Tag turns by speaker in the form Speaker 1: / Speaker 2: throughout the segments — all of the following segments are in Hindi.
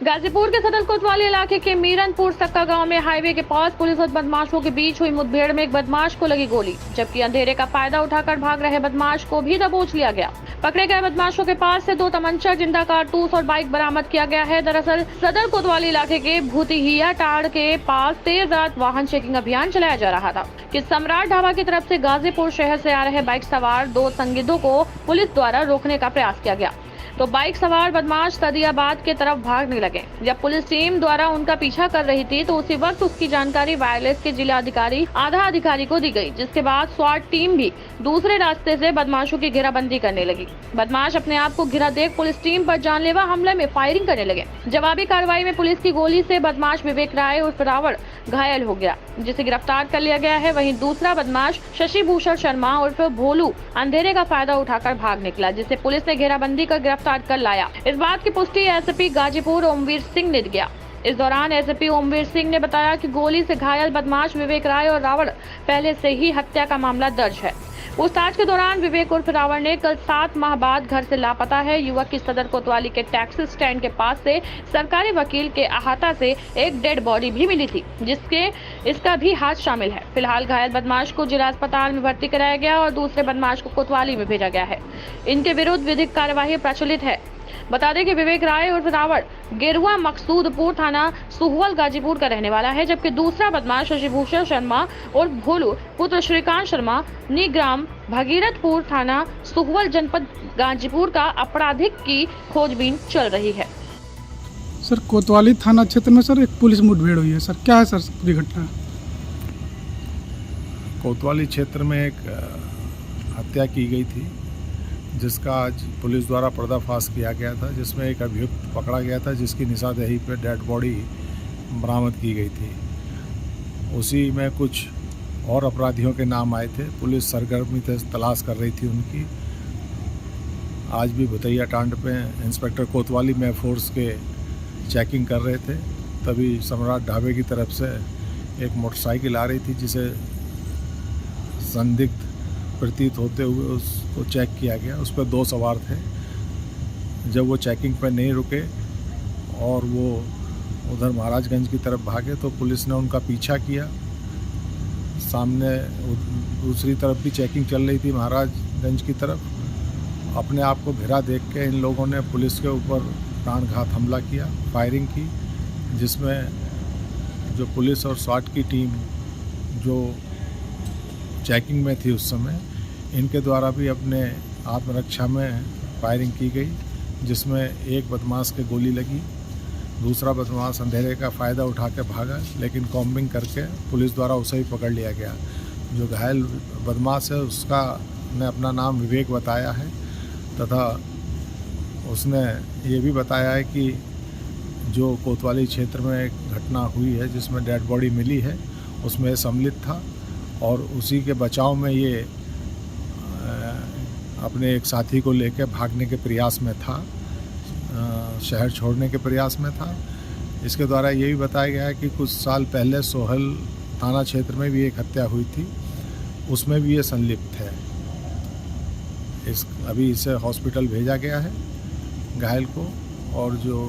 Speaker 1: गाजीपुर के सदर कोतवाली इलाके के मीरनपुर सक्का गांव में हाईवे के पास पुलिस और बदमाशों के बीच हुई मुठभेड़ में एक बदमाश को लगी गोली, जबकि अंधेरे का फायदा उठाकर भाग रहे बदमाश को भी दबोच लिया गया। पकड़े गए बदमाशों के पास से 2 तमंचा, जिंदा कारतूस और बाइक बरामद किया गया है। दरअसल सदर कोतवाली इलाके के भूतिहिया टाड़ के पास देर रात वाहन चेकिंग अभियान चलाया जा रहा था कि सम्राट ढाबा की तरफ से गाजीपुर शहर से आ रहे बाइक सवार 2 संदिग्धों को पुलिस द्वारा रोकने का प्रयास किया गया, तो बाइक सवार बदमाश सदियाबाद की तरफ भागने लगे। जब पुलिस टीम द्वारा उनका पीछा कर रही थी तो उसी वक्त उसकी जानकारी वायरलेस के जिला अधिकारी आधा अधिकारी को दी गई, जिसके बाद स्वाट टीम भी दूसरे रास्ते से बदमाशों की घेराबंदी करने लगी। बदमाश अपने आप को घिरा देख पुलिस टीम पर जानलेवा हमले में फायरिंग करने लगे। जवाबी कार्रवाई में पुलिस की गोली से बदमाश विवेक राय उर्फ रावण घायल हो गया, जिसे गिरफ्तार कर लिया गया है। वहीं दूसरा बदमाश शशि भूषण शर्मा उर्फ भोलू अंधेरे का फायदा उठाकर भाग निकला, जिसे पुलिस ने घेराबंदी कर गिरफ्तार कर लाया। इस बात की पुष्टि एसपी गाजीपुर ओमवीर सिंह ने किया। इस दौरान एसपी ओमवीर सिंह ने बताया कि गोली से घायल बदमाश विवेक राय और रावण पहले से ही हत्या का मामला दर्ज है। पूछताछ के दौरान विवेक उर्फ रावण ने कल 7 माह बाद घर से लापता है। युवक की सदर कोतवाली के टैक्सी स्टैंड के पास से सरकारी वकील के अहाता से एक डेड बॉडी भी मिली थी, जिसके इसका भी हाथ शामिल है। फिलहाल घायल बदमाश को जिला अस्पताल में भर्ती कराया गया और दूसरे बदमाश को कोतवाली में भेजा गया है। इनके विरुद्ध विधिक कार्यवाही प्रचलित है। बता दें कि विवेक राय उर्फ रावण गेरुआ मकसूदपुर थाना सुहवल गाजीपुर का रहने वाला है, जबकि दूसरा बदमाश शशिभूषण शर्मा और भोलू पुत्र श्रीकांत शर्मा निग्राम भगीरथपुर थाना सुहवल जनपद गाजीपुर का आपराधिक की खोजबीन चल रही है।
Speaker 2: सर, कोतवाली थाना क्षेत्र में सर एक पुलिस मुठभेड़ हुई है। सर, क्या है सर पूरी घटना?
Speaker 3: कोतवाली क्षेत्र में एक हत्या की गई थी, जिसका आज पुलिस द्वारा पर्दाफाश किया गया था, जिसमें एक अभियुक्त पकड़ा गया था, जिसकी निशानदेही पर डेड बॉडी बरामद की गई थी। उसी में कुछ और अपराधियों के नाम आए थे। पुलिस सरगर्मी से तलाश कर रही थी उनकी। आज भी भूतिया टांड पे इंस्पेक्टर कोतवाली में फोर्स के चेकिंग कर रहे थे, तभी सम्राट ढाबे की तरफ से एक मोटरसाइकिल आ रही थी, जिसे संदिग्ध प्रतीत होते हुए उसको चेक किया गया। उस पर 2 सवार थे। जब वो चेकिंग पर नहीं रुके और वो उधर महाराजगंज की तरफ भागे तो पुलिस ने उनका पीछा किया। सामने दूसरी तरफ भी चेकिंग चल रही थी महाराजगंज की तरफ। अपने आप को घिरा देख के इन लोगों ने पुलिस के ऊपर प्राणघात हमला किया, फायरिंग की, जिसमें जो पुलिस और स्वाट की टीम जो चेकिंग में थी उस समय, इनके द्वारा भी अपने आत्मरक्षा में फायरिंग की गई, जिसमें एक बदमाश के गोली लगी। दूसरा बदमाश अंधेरे का फ़ायदा उठा के भागा, लेकिन कॉम्बिंग करके पुलिस द्वारा उसे ही पकड़ लिया गया। जो घायल बदमाश है उसका ने अपना नाम विवेक बताया है, तथा उसने ये भी बताया है कि जो कोतवाली क्षेत्र में एक घटना हुई है जिसमें डेड बॉडी मिली है, उसमें सम्मिलित था और उसी के बचाव में ये अपने एक साथी को लेकर भागने के प्रयास में था, शहर छोड़ने के प्रयास में था। इसके द्वारा ये भी बताया गया है कि कुछ साल पहले सोहल थाना क्षेत्र में भी एक हत्या हुई थी, उसमें भी ये संलिप्त है। अभी इसे हॉस्पिटल भेजा गया है घायल को, और जो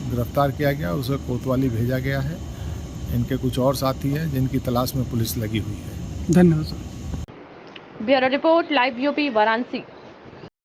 Speaker 3: गिरफ्तार किया गया उसे कोतवाली भेजा गया है। इनके कुछ और साथी हैं जिनकी तलाश में पुलिस लगी हुई है।
Speaker 2: धन्यवाद sir.
Speaker 1: Bureau report, live UP, Varanasi.